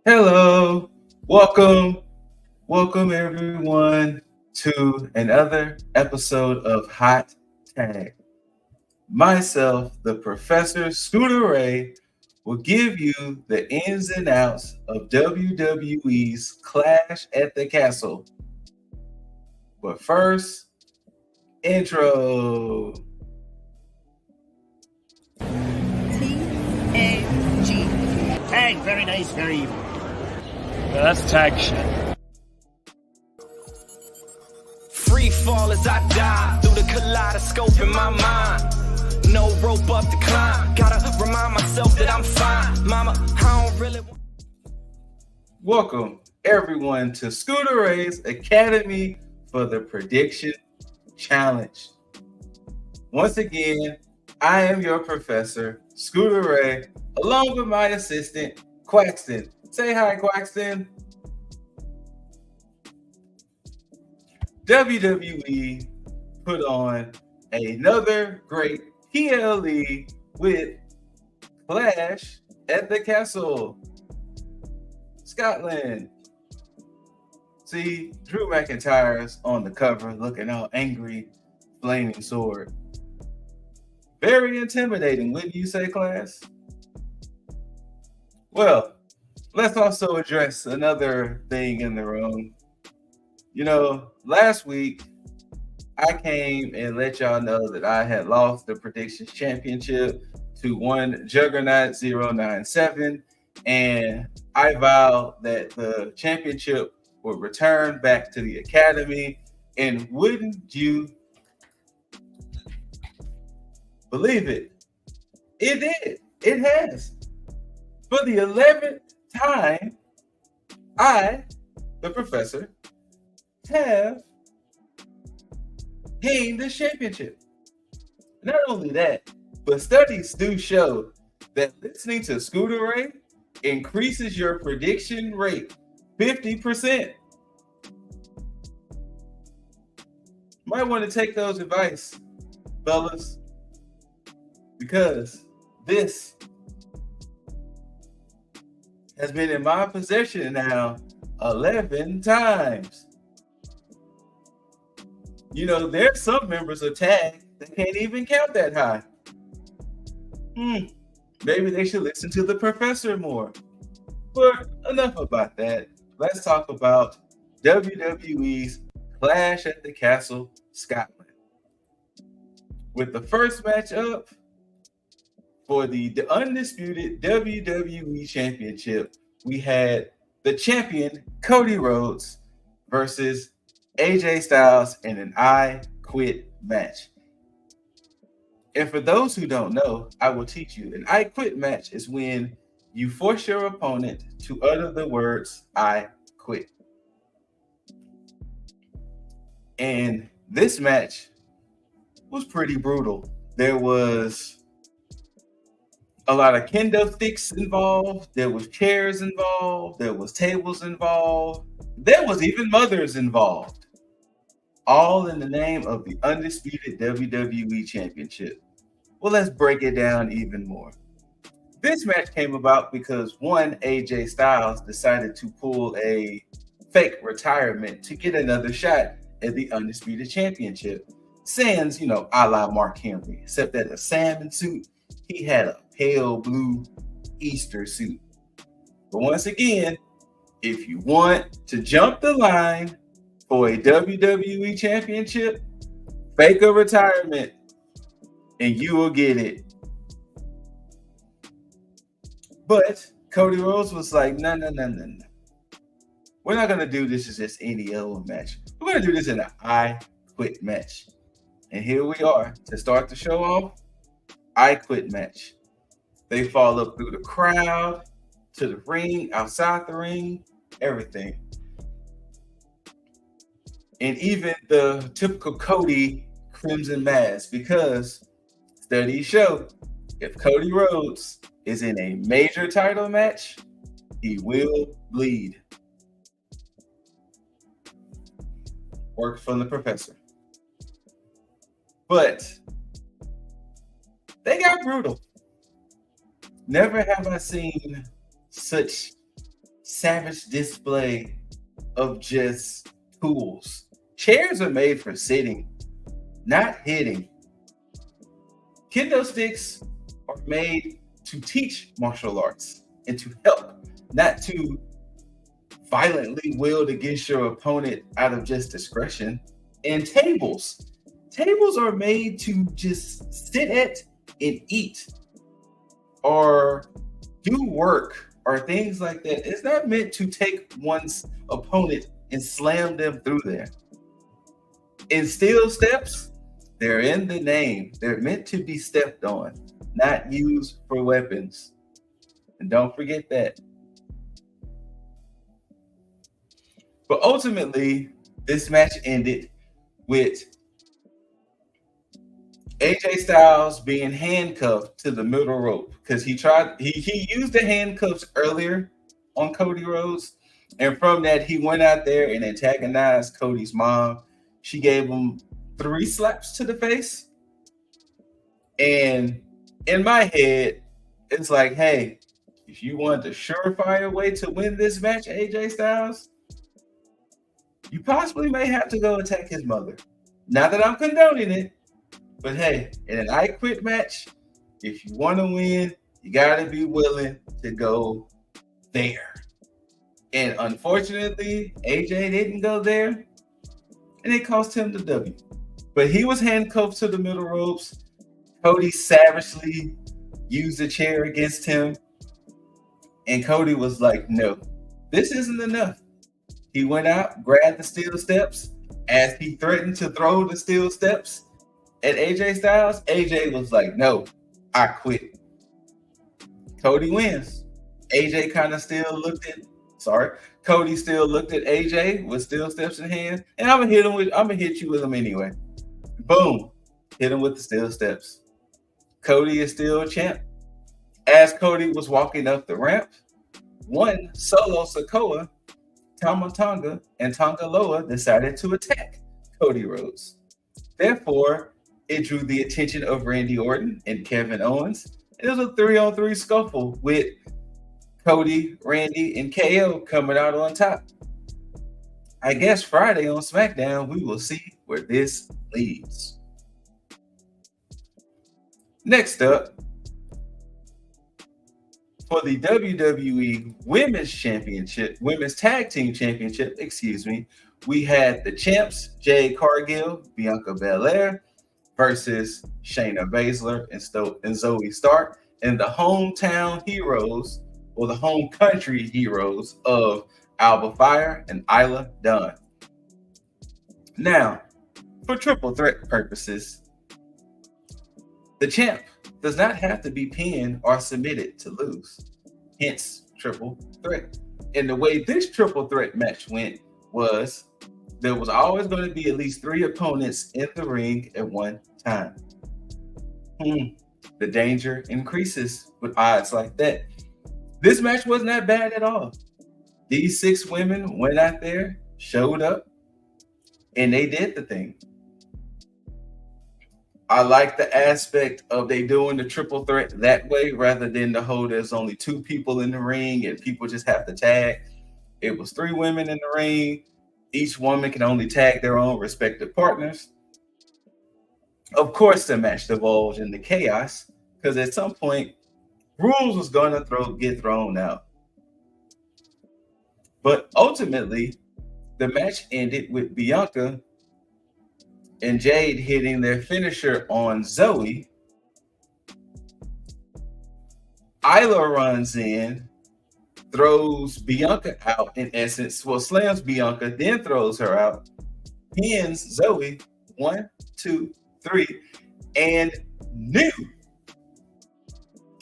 Hello, welcome everyone to another episode of Hot Tag. Myself, the Professor Scooter Ray, will give you the ins and outs of WWE's Clash at the Castle. But first, intro. T-A-G. Tag, very nice, very evil. That's tag shit. Free fall as I die through the kaleidoscope in my mind. No rope up to climb. Gotta remind myself that I'm fine. Mama, I don't really want. Welcome everyone to Scooter Ray's Academy for the Prediction Challenge. Once again, I am your professor, Scooter Ray, along with my assistant, Quaxton. Say hi, Quaxton. WWE put on another great PLE with Clash at the Castle, Scotland. See, Drew McIntyre's on the cover looking all angry, flaming sword. Very intimidating, wouldn't you say, class? Well, let's also address another thing in the room. You know, last week, I came and let y'all know that I had lost the Predictions Championship to one Juggernaut 097, and I vowed that the championship would return back to the Academy, and wouldn't you believe it? It did. It has. For the 11th time, I, the professor, have gained the championship. Not only that, but studies do show that listening to Scooter Ray increases your prediction rate 50%. Might want to take those advice, fellas, because this has been in my possession now 11 times. You know, there's some members of TAG that can't even count that high. Maybe they should listen to the professor more. But enough about that. Let's talk about WWE's Clash at the Castle, Scotland. With the first matchup for the undisputed WWE Championship, we had the champion Cody Rhodes versus AJ Styles in an I Quit match. And for those who don't know, I will teach you. An I Quit match is when you force your opponent to utter the words I quit. And this match was pretty brutal. There was a lot of kendo sticks involved. There was chairs involved. There was tables involved. There was even mothers involved. All in the name of the undisputed WWE Championship. Well, let's break it down even more. This match came about because one, AJ Styles decided to pull a fake retirement to get another shot at the undisputed championship. Sans, a la Mark Henry, except that a salmon suit, he had a pale blue Easter suit. But once again, if you want to jump the line for a WWE championship, fake a retirement and you will get it. But Cody Rhodes was like, no. We're not going to do this as just any old match. We're going to do this in an I Quit match. And here we are to start the show off. I Quit match. They fall up through the crowd, to the ring, outside the ring, everything. And even the typical Cody Crimson Mask, because studies show if Cody Rhodes is in a major title match, he will bleed. Work from the professor. But they got brutal. Never have I seen such savage display of just tools. Chairs are made for sitting, not hitting. Kendo sticks are made to teach martial arts and to help, not to violently wield against your opponent out of just discretion. And tables are made to just sit at and eat or do work or things like that. It's not meant to take one's opponent and slam them through there. And steel steps, they're in the name. They're meant to be stepped on, not used for weapons. And don't forget that. But ultimately, this match ended with AJ Styles being handcuffed to the middle rope because he used the handcuffs earlier on Cody Rhodes. And from that, he went out there and antagonized Cody's mom. She gave him 3 slaps to the face. And in my head, it's like, hey, if you want the surefire way to win this match, AJ Styles, you possibly may have to go attack his mother. Not that I'm condoning it, but hey, in an I Quit match, if you want to win, you got to be willing to go there. And unfortunately, AJ didn't go there, and it cost him the W. But he was handcuffed to the middle ropes. Cody savagely used a chair against him, and Cody was like, no, this isn't enough. He went out, grabbed the steel steps. As he threatened to throw the steel steps at AJ Styles, AJ was like, no, I quit. Cody wins. AJ kind of still looked at, Cody still looked at AJ with steel steps in hand, and I'm gonna hit you with them anyway. Boom. Hit him with the steel steps. Cody is still a champ. As Cody was walking up the ramp, one Solo Sikoa, Tama Tonga, and Tonga Loa decided to attack Cody Rhodes. Therefore, it drew the attention of Randy Orton and Kevin Owens. It was a 3-on-3 scuffle with Cody, Randy, and KO coming out on top. I guess Friday on SmackDown, we will see where this leads. Next up, for the WWE Women's Tag Team Championship, we had the champs, Jade Cargill, Bianca Belair, versus Shayna Baszler and Zoe Stark, and the hometown heroes, or the home country heroes of Alba Fire and Isla Dawn. Now, for triple threat purposes, the champ does not have to be pinned or submitted to lose. Hence, triple threat. And the way this triple threat match went was there was always going to be at least 3 opponents in the ring at one time. The danger increases with odds like that. This match was not bad at all. These 6 women went out there, showed up, and they did the thing. I like the aspect of they doing the triple threat that way rather than the whole there's only 2 people in the ring and people just have to tag. It was 3 women in the ring. Each woman can only tag their own respective partners. Of course, the match divulged into chaos because at some point, rules was going to get thrown out. But ultimately, the match ended with Bianca and Jade hitting their finisher on Zoe. Isla runs in, throws Bianca out in essence. Well, slams Bianca, then throws her out, pins Zoe 1, 2, 3, and new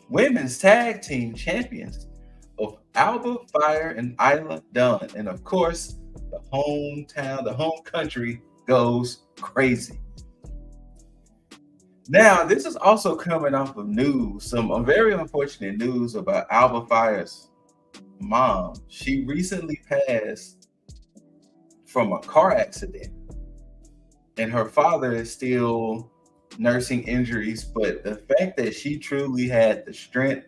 women's tag team champions of Alba Fire and Isla Dawn. And of course, the home country goes crazy. Now, this is also coming off of news, some very unfortunate news about Alba Fire's mom. She recently passed from a car accident, and her father is still nursing injuries. But the fact that she truly had the strength,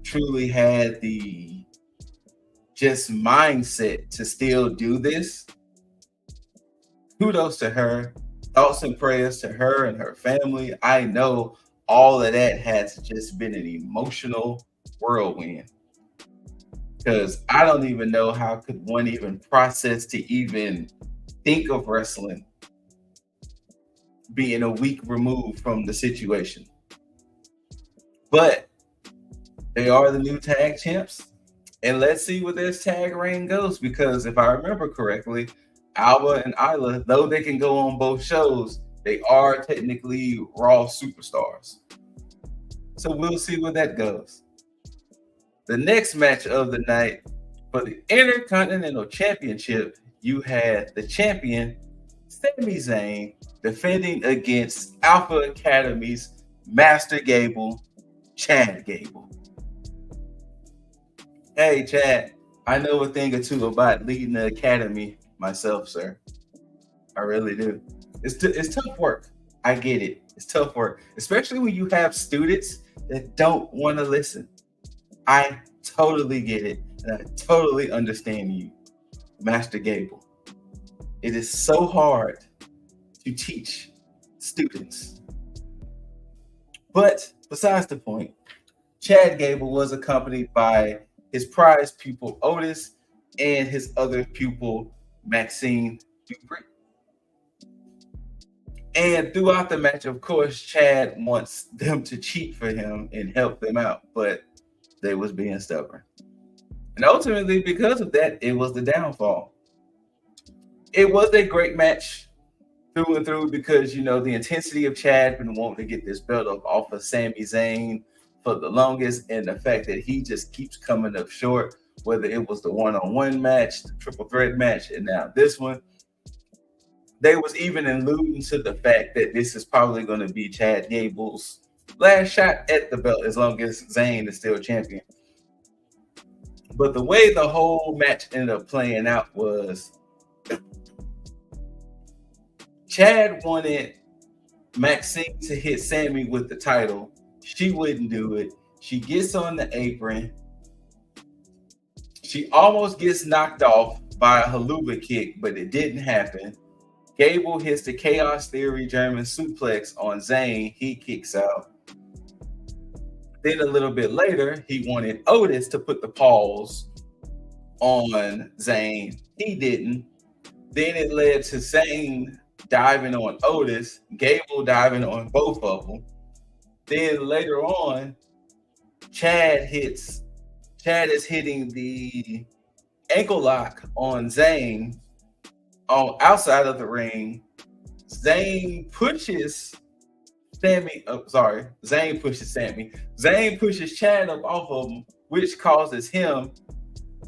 truly had the just mindset to still do this. Kudos to her. Thoughts and prayers to her and her family. I know all of that has just been an emotional whirlwind, because I don't even know how could one even process to even think of wrestling being a week removed from the situation. But they are the new tag champs, and let's see where this tag reign goes, because if I remember correctly, Alba and Isla, though they can go on both shows, they are technically Raw superstars. So we'll see where that goes. The next match of the night for the Intercontinental Championship, you had the champion, Sami Zayn, defending against Alpha Academy's Master Gable, Chad Gable. Hey, Chad, I know a thing or two about leading the academy myself, sir. I really do. It's tough work. I get it. It's tough work, especially when you have students that don't want to listen. I totally get it, and I totally understand you, Master Gable. It is so hard to teach students. But besides the point, Chad Gable was accompanied by his prize pupil Otis and his other pupil Maxine Dupree. And throughout the match, of course, Chad wants them to cheat for him and help them out, but they was being stubborn. And ultimately, because of that, it was the downfall. It was a great match through and through, because, you know, the intensity of Chad been wanting to get this belt up off of Sami Zayn for the longest, and the fact that he just keeps coming up short, whether it was the one-on-one match, the triple threat match, and now this one. They was even alluding to the fact that this is probably going to be Chad Gable's last shot at the belt as long as Zayn is still champion. But the way the whole match ended up playing out was Chad wanted Maxine to hit Sami with the title. She wouldn't do it. She gets on the apron. She almost gets knocked off by a haluva kick, but it didn't happen. Gable hits the Chaos Theory German suplex on Zayn. He kicks out. Then a little bit later, he wanted Otis to put the paws on Zayn. He didn't. Then it led to Zayn diving on Otis, Gable diving on both of them. Then later on, Chad is hitting the ankle lock on Zayn on outside of the ring. Zayn pushes Sami. Zayn pushes Sami. Zayn pushes Chad up off of him, which causes him,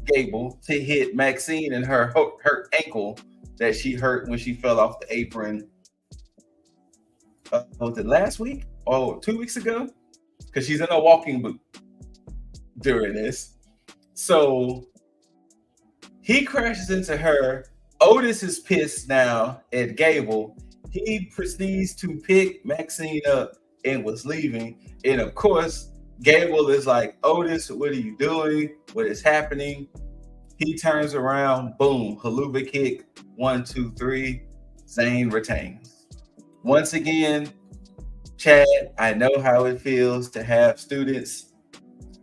Gable, to hit Maxine in her hurt ankle that she hurt when she fell off the apron. Was it last week or 2 weeks ago? Because she's in a walking boot during this. So he crashes into her. Otis is pissed now at Gable. He proceeds to pick Maxine up and was leaving. And of course, Gable is like, Otis, what are you doing? What is happening? He turns around, boom, haluva kick, 1, 2, 3. Zayn retains. Once again, Chad, I know how it feels to have students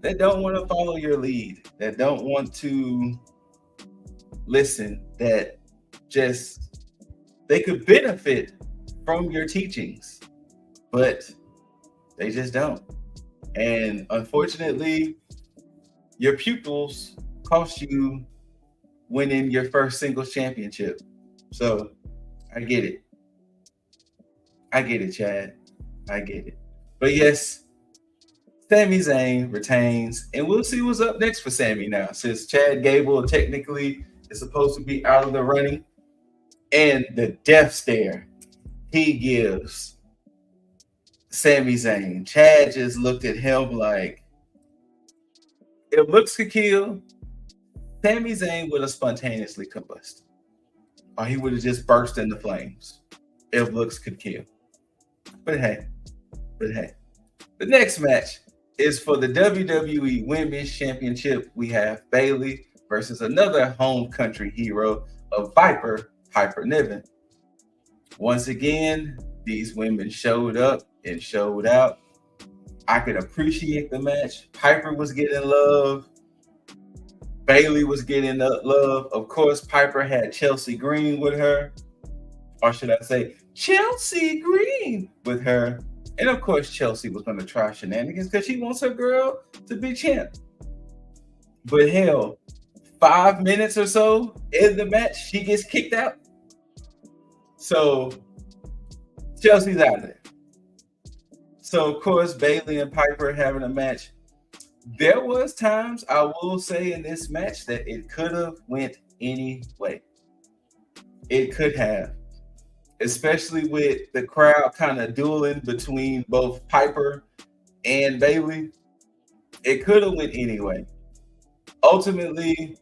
that don't want to follow your lead, that don't want to listen, that just, they could benefit from your teachings, but they just don't. And unfortunately, your pupils cost you winning your first singles championship. So I get it. I get it, Chad. I get it. But yes, Sami Zayn retains, and we'll see what's up next for Sami now, since Chad Gable technically is supposed to be out of the running. And the death stare he gives Sami Zayn. Chad just looked at him like, if looks could kill, Sami Zayn would have spontaneously combusted, or he would have just burst into flames if looks could kill. But hey, the next match is for the WWE Women's Championship. We have Bayley versus another home country hero of Piper Niven. Once again, these women showed up and showed out. I could appreciate the match. Piper was getting love. Bayley was getting love. Of course, Piper had Chelsea Green with her. Or should I say, Chelsea Green with her. And of course, Chelsea was going to try shenanigans because she wants her girl to be champ. But hell, 5 minutes or so in the match, she gets kicked out. So Chelsea's out of there. So of course, Bayley and Piper having a match. There was times, I will say, in this match that it could have went any way. It could have. Especially with the crowd kind of dueling between both Piper and Bayley. It could have went any way. Ultimately,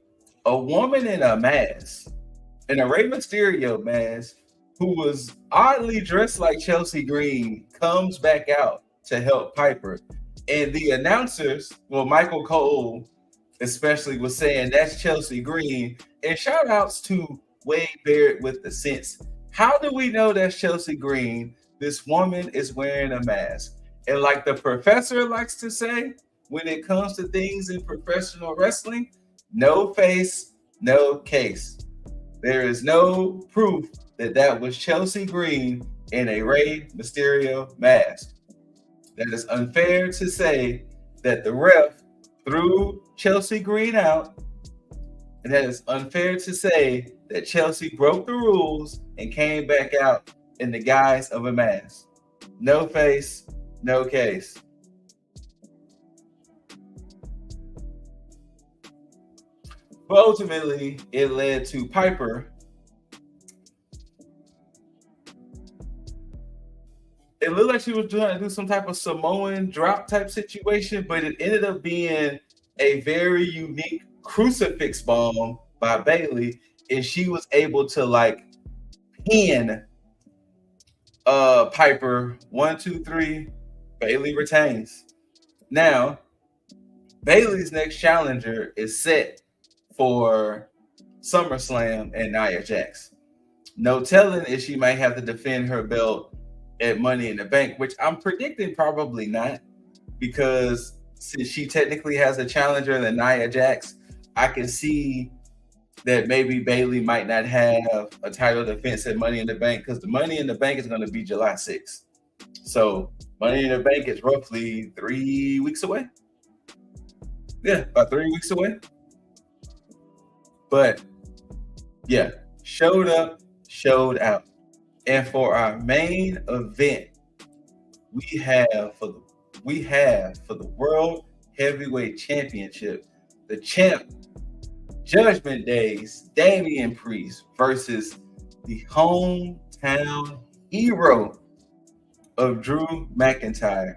a woman in a mask, in a Rey Mysterio mask, who was oddly dressed like Chelsea Green, comes back out to help Piper. And the announcers, well, Michael Cole especially, was saying that's Chelsea Green. And shout outs to Wade Barrett with the sense. How do we know that's Chelsea Green? This woman is wearing a mask. And like the professor likes to say, when it comes to things in professional wrestling, no face, no case. There is no proof that that was Chelsea Green in a Rey Mysterio mask. That is unfair to say that the ref threw Chelsea Green out. And that is unfair to say that Chelsea broke the rules and came back out in the guise of a mask. No face, no case. But ultimately, it led to Piper. It looked like she was trying to do some type of Samoan drop type situation, but it ended up being a very unique crucifix bomb by Bayley, and she was able to like pin Piper 1, 2, 3. Bayley retains. Now, Bayley's next challenger is set for SummerSlam and Nia Jax. No telling if she might have to defend her belt at Money in the Bank, which I'm predicting probably not, because since she technically has a challenger in the Nia Jax, I can see that maybe Bayley might not have a title defense at Money in the Bank, because the Money in the Bank is going to be July 6th. So Money in the Bank is roughly 3 weeks away. Yeah, about 3 weeks away. But yeah, showed up, showed out. And for our main event, we have for the World Heavyweight Championship, the champ, Judgment Day's Damian Priest versus the hometown hero of Drew McIntyre.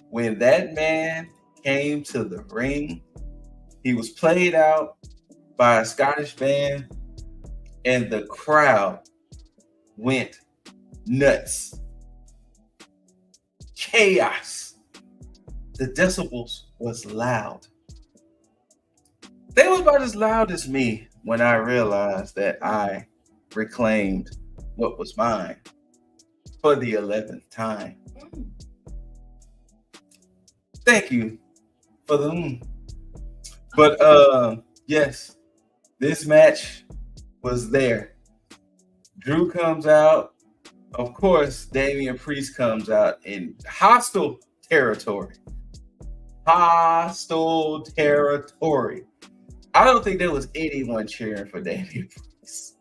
When that man came to the ring, he was played out by a Scottish band, and the crowd went nuts. Chaos. The decibels was loud. They was about as loud as me when I realized that I reclaimed what was mine for the 11th time. Thank you for the But yes, this match was there. Drew comes out. Of course, Damian Priest comes out in hostile territory. Hostile territory. I don't think there was anyone cheering for Damian Priest.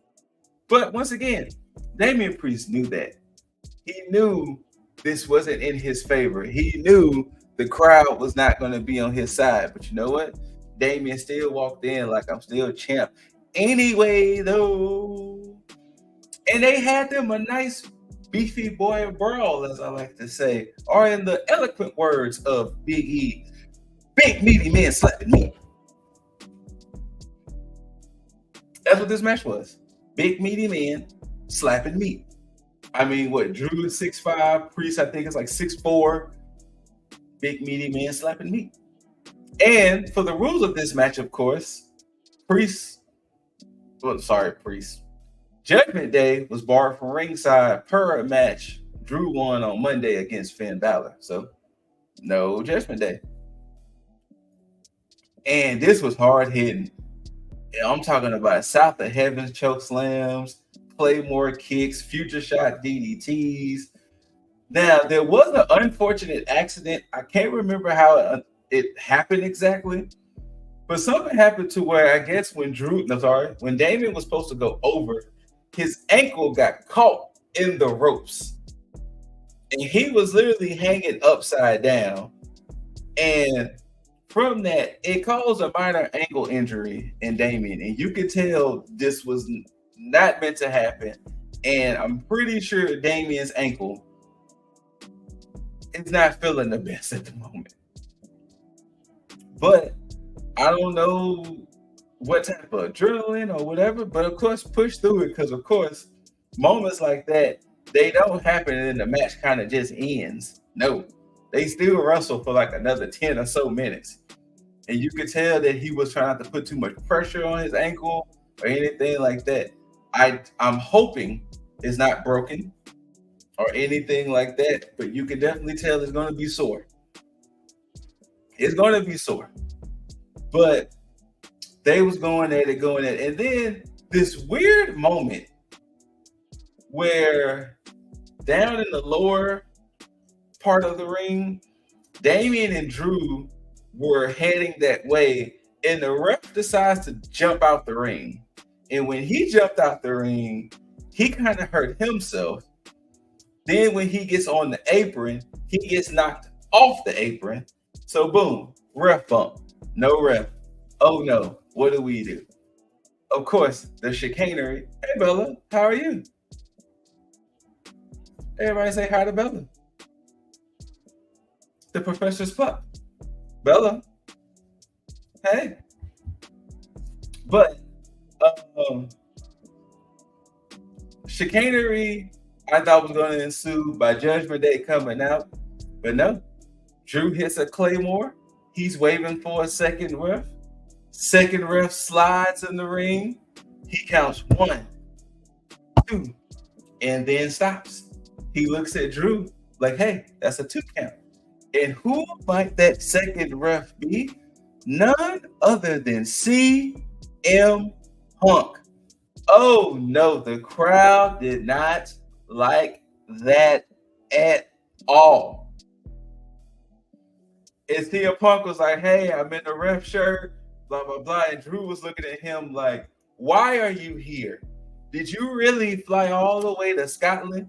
But once again, Damian Priest knew that. He knew this wasn't in his favor. He knew the crowd was not going to be on his side. But you know what? Damian still walked in like I'm still champ. Anyway, though. And they had them a nice beefy boy brawl, as I like to say. Or in the eloquent words of Big E, big meaty men slapping meat. That's what this match was. Big meaty men slapping meat. I mean, what? Drew is 6'5", Priest I think is like 6'4". Big meaty men slapping meat. And for the rules of this match, of course, Priest. Judgment Day was barred from ringside per a match Drew won on Monday against Finn Balor. So no Judgment Day. And this was hard hitting. I'm talking about South of Heaven choke slams, Claymore kicks, future shot DDTs. Now, there was an unfortunate accident. I can't remember how it happened exactly, but something happened to where I guess when Damien was supposed to go over, his ankle got caught in the ropes. And he was literally hanging upside down. And from that, it caused a minor ankle injury in Damien. And you could tell this was not meant to happen. And I'm pretty sure Damien's ankle is not feeling the best at the moment. But I don't know what type of adrenaline or whatever, but of course, push through it, because of course, moments like that, they don't happen and the match kind of just ends. No, they still wrestle for like another 10 or so minutes. And you could tell that he was trying not to put too much pressure on his ankle or anything like that. I'm hoping it's not broken or anything like that, but you can definitely tell it's going to be sore. It's going to be sore. But they was going at it. And then this weird moment where down in the lower part of the ring, Damien and Drew were heading that way, and the ref decides to jump out the ring. And when he jumped out the ring, he kind of hurt himself. Then when he gets on the apron, he gets knocked off the apron. So boom, ref bump. No ref. Oh no, what do we do? Of course, the chicanery. Hey Bella, how are you? Everybody say hi to Bella. The professor's pup. Bella. Hey. But chicanery I thought was going to ensue by Judgment Day coming out, but no. Drew hits a Claymore. He's waving for a second ref. Second ref slides in the ring. He counts 1, 2, and then stops. He looks at Drew like, hey, that's a 2 count. And who might that second ref be? None other than CM Punk. Oh no, the crowd did not like that at all. And CM Punk was like, hey, I'm in the ref shirt, blah, blah, blah. And Drew was looking at him like, why are you here? Did you really fly all the way to Scotland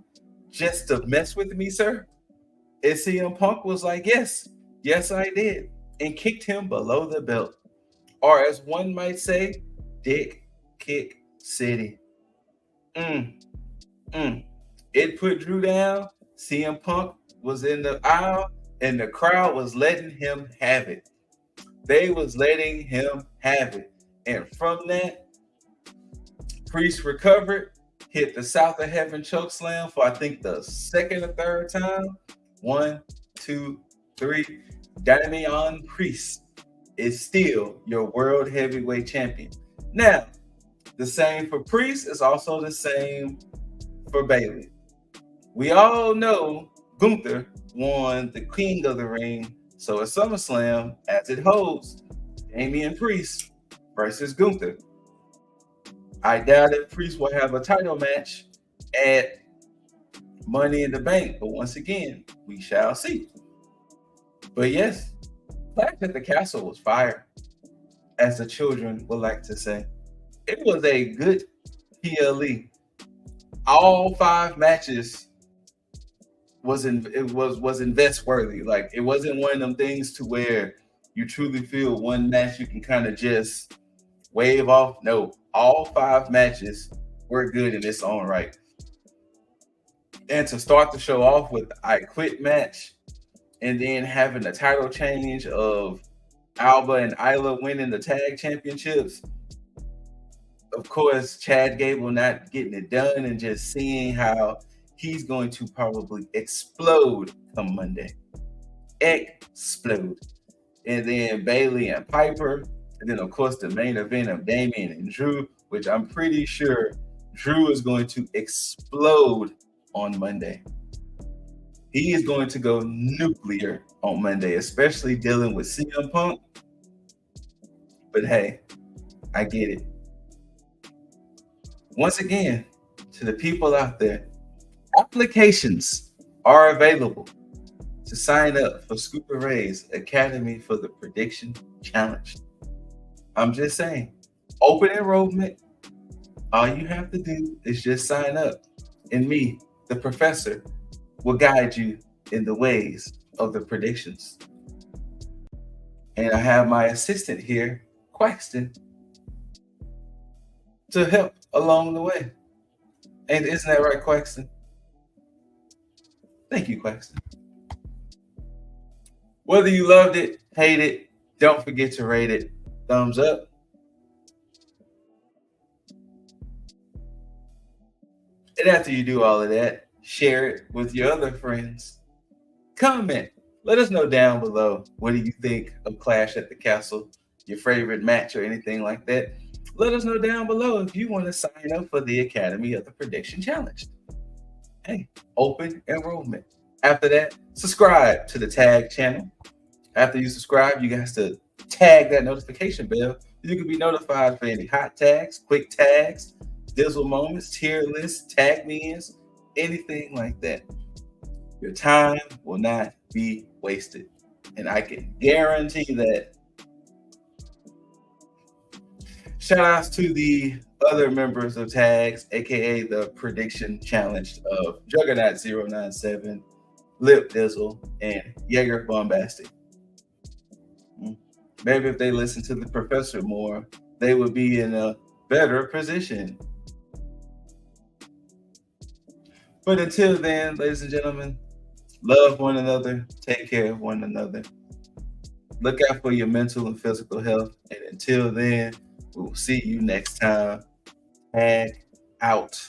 just to mess with me, sir? And CM Punk was like, yes, I did. And kicked him below the belt. Or as one might say, Dick Kick City. It put Drew down. CM Punk was in the aisle, and the crowd was letting him have it. They was letting him have it. And from that, Priest recovered, hit the South of Heaven choke slam for I think the second or third time. 1, 2, 3. Damian Priest is still your world heavyweight champion. Now, the same for Priest is also the same for Bayley. We all know Gunther won the King of the Ring. So at SummerSlam, as it holds, Damian Priest versus Gunther. I doubt if Priest will have a title match at Money in the Bank, but once again, we shall see. But yes, Clash at the Castle was fire, as the children would like to say. It was a good PLE. All 5 matches was invest worthy. Like, it wasn't one of them things to where you truly feel one match you can kind of just wave off. No, all 5 matches were good in its own right. And to start the show off with the I Quit match, and then having the title change of Alba and Isla winning the tag championships. Of course, Chad Gable not getting it done, and just seeing how he's going to probably explode come Monday. Explode. And then Bayley and Piper And then, of course, the main event of Damian and Drew, which I'm pretty sure Drew is going to explode on Monday. He is going to go nuclear on Monday, especially dealing with CM Punk. But hey, I get it. Once again, to the people out there, applications are available to sign up for Scooper Ray's Academy for the Prediction Challenge. I'm just saying, open enrollment. All you have to do is just sign up. And me, the professor, will guide you in the ways of the predictions. And I have my assistant here, Quaxton, to help along the way. And isn't that right, Quaxton? Thank you, Quaxton. Whether you loved it, hate it, don't forget to rate it. Thumbs up. And after you do all of that, share it with your other friends. Comment. Let us know down below. What do you think of Clash at the Castle? Your favorite match or anything like that? Let us know down below if you want to sign up for the Academy of the Prediction Challenge. Hey, open enrollment. After that, subscribe to the tag channel. After you subscribe, you guys to tag that notification bell. You can be notified for any hot tags, quick tags, Dizzle moments, tier lists, tag me-ins, anything like that. Your time will not be wasted. And I can guarantee that. Shout outs to the other members of tags, aka the Prediction Challenge of Juggernaut 097, Lip Dizzle, and Jaeger Bombastic. Maybe if they listen to the professor more, they would be in a better position. But until then, ladies and gentlemen, love one another, take care of one another. Look out for your mental and physical health. And until then, we will see you next time. Tag out.